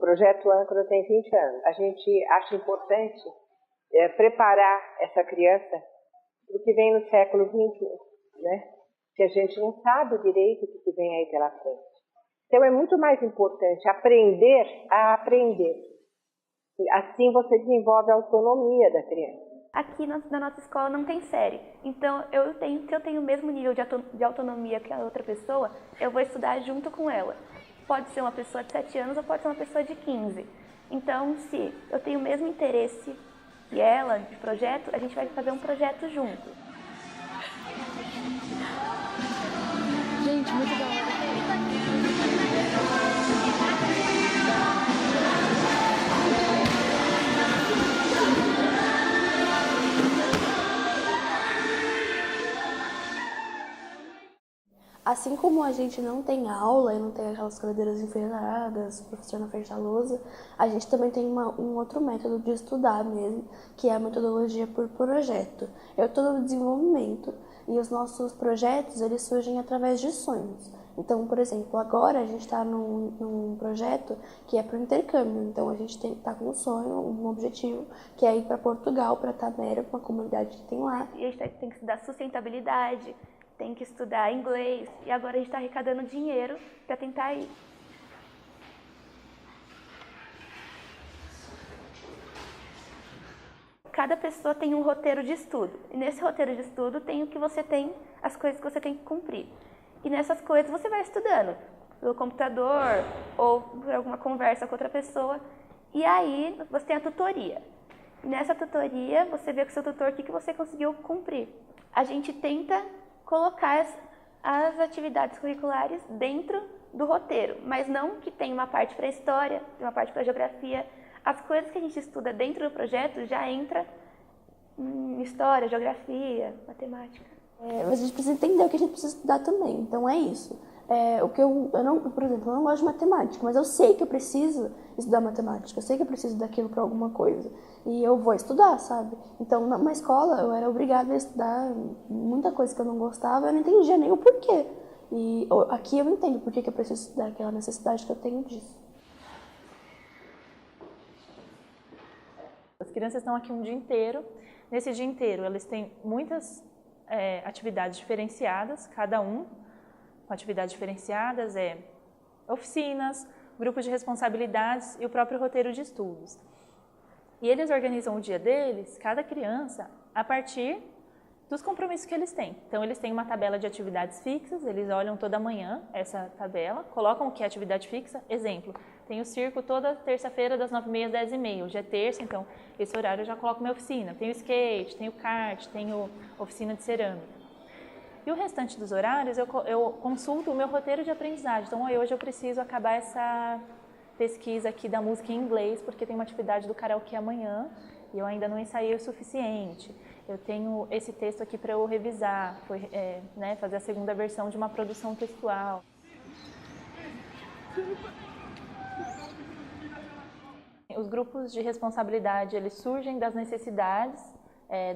projeto âncora tem 20 anos. A gente acha importante preparar essa criança para o que vem no século XXI, né? Que a gente não sabe direito o que vem aí pela frente. Então é muito mais importante aprender a aprender. Assim você desenvolve a autonomia da criança. Aqui na nossa escola não tem série, então se eu tenho o mesmo nível de autonomia que a outra pessoa, eu vou estudar junto com ela. Pode ser uma pessoa de 7 anos ou pode ser uma pessoa de 15. Então, se eu tenho o mesmo interesse que ela de projeto, a gente vai fazer um projeto junto. Gente, muito da hora. Assim como a gente não tem aula e não tem aquelas cadeiras enfileiradas, professor na frente da lousa, a gente também tem um outro método de estudar mesmo, que é a metodologia por projeto. É todo o desenvolvimento e os nossos projetos, eles surgem através de sonhos. Então, por exemplo, agora a gente está num projeto que é para o intercâmbio. Então, a gente está com um sonho, um objetivo, que é ir para Portugal, para Tamera, uma comunidade que tem lá. E a gente tem que estudar sustentabilidade, tem que estudar inglês, e agora a gente está arrecadando dinheiro para tentar ir. Cada pessoa tem um roteiro de estudo, e nesse roteiro de estudo tem o que você tem, as coisas que você tem que cumprir. E nessas coisas você vai estudando, pelo computador, ou por alguma conversa com outra pessoa, e aí você tem a tutoria. E nessa tutoria você vê com o seu tutor o que você conseguiu cumprir. A gente tenta colocar as atividades curriculares dentro do roteiro, mas não que tem uma parte para história, uma parte para geografia. As coisas que a gente estuda dentro do projeto já entra em história, geografia, matemática. Mas a gente precisa entender o que a gente precisa estudar também, então é isso. Por exemplo, eu não gosto de matemática, mas eu sei que eu preciso estudar matemática, eu sei que eu preciso daquilo para alguma coisa. E eu vou estudar, sabe? Então, numa escola, eu era obrigada a estudar muita coisa que eu não gostava, eu não entendia nem o porquê. E aqui eu entendo por que eu preciso estudar, aquela necessidade que eu tenho disso. As crianças estão aqui um dia inteiro. Nesse dia inteiro, eles têm muitas atividades diferenciadas, cada um com atividades diferenciadas, oficinas, grupos de responsabilidades e o próprio roteiro de estudos. E eles organizam o dia deles, cada criança, a partir dos compromissos que eles têm. Então, eles têm uma tabela de atividades fixas, eles olham toda manhã essa tabela, colocam o que é atividade fixa. Exemplo, tem o circo toda terça-feira das 9h30 às 10h30. Hoje é terça, então esse horário eu já coloco minha oficina. Tem o skate, tem o kart, tem a oficina de cerâmica. E o restante dos horários eu consulto o meu roteiro de aprendizagem. Então, hoje eu preciso acabar essa pesquisa aqui da música em inglês, porque tem uma atividade do karaokê amanhã e eu ainda não ensaiei o suficiente. Eu tenho esse texto aqui para eu revisar, fazer a segunda versão de uma produção textual. Os grupos de responsabilidade, eles surgem das necessidades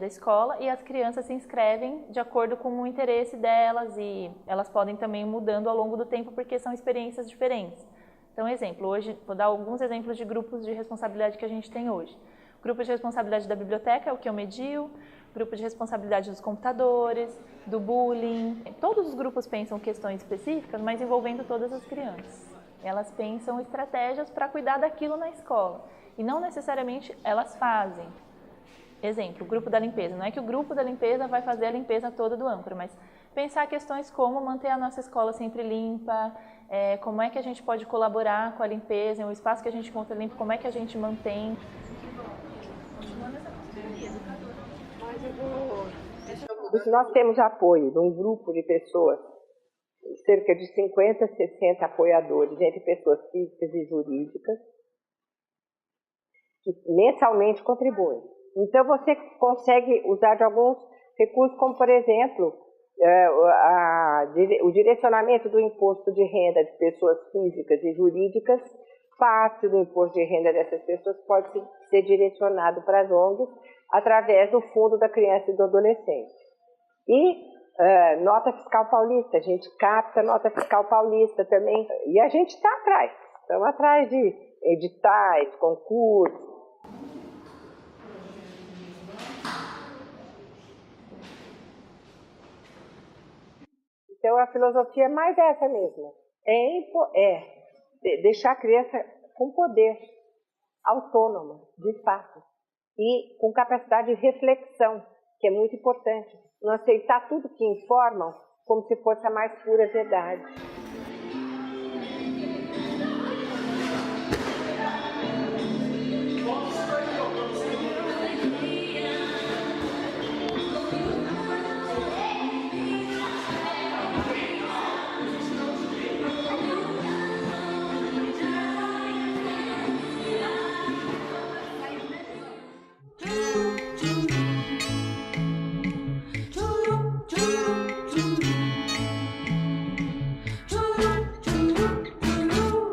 da escola e as crianças se inscrevem de acordo com o interesse delas e elas podem também ir mudando ao longo do tempo porque são experiências diferentes. Então, exemplo, hoje vou dar alguns exemplos de grupos de responsabilidade que a gente tem hoje. Grupo de responsabilidade da biblioteca, é o que eu medio, grupo de responsabilidade dos computadores, do bullying. Todos os grupos pensam questões específicas, mas envolvendo todas as crianças. Elas pensam estratégias para cuidar daquilo na escola e não necessariamente elas fazem. Exemplo, o grupo da limpeza. Não é que o grupo da limpeza vai fazer a limpeza toda do âncora, mas pensar questões como manter a nossa escola sempre limpa, como é que a gente pode colaborar com a limpeza, o espaço que a gente encontra limpo, como é que a gente mantém. Nós temos apoio de um grupo de pessoas, cerca de 50, 60 apoiadores, entre pessoas físicas e jurídicas, que mensalmente contribuem. Então, você consegue usar de alguns recursos, como, por exemplo, o direcionamento do imposto de renda de pessoas físicas e jurídicas. Parte do imposto de renda dessas pessoas pode ser direcionado para as ONGs através do Fundo da Criança e do Adolescente. E nota fiscal paulista, a gente capta nota fiscal paulista também. E a gente está atrás, estamos atrás de editais, concursos. Então, a filosofia é mais essa mesmo. Deixar a criança com poder, autônoma, de fato. E com capacidade de reflexão, que é muito importante. Não aceitar tudo que informam como se fosse a mais pura verdade.